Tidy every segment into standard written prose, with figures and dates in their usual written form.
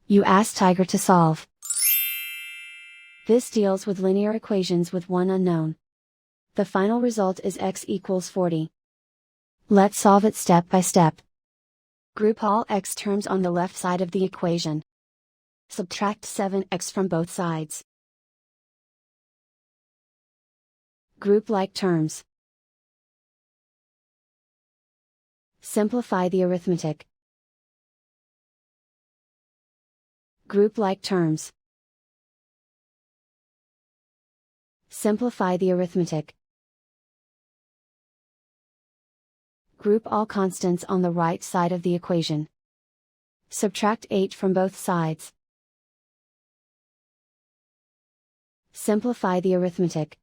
You ask Tiger to solve. This deals with linear equations with one unknown. The final result is x equals 40. Let's solve it step by step. Group all x terms on the left side of the equation. Subtract 7x from both sides. Group like terms. Simplify the arithmetic. Group like terms. Simplify the arithmetic. Group all constants on the right side of the equation. Subtract 8 from both sides. Simplify the arithmetic.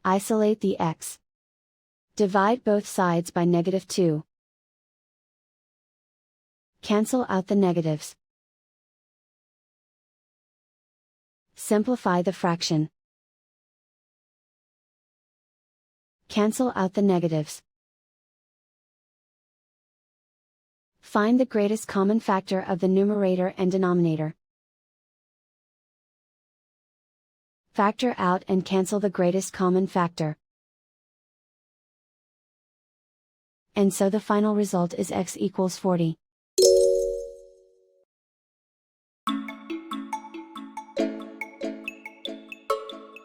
Isolate the x. Divide both sides by -2. Cancel out the negatives. Simplify the fraction. Cancel out the negatives. Find the greatest common factor of the numerator and denominator. Factor out and cancel the greatest common factor. And so the final result is x equals 40.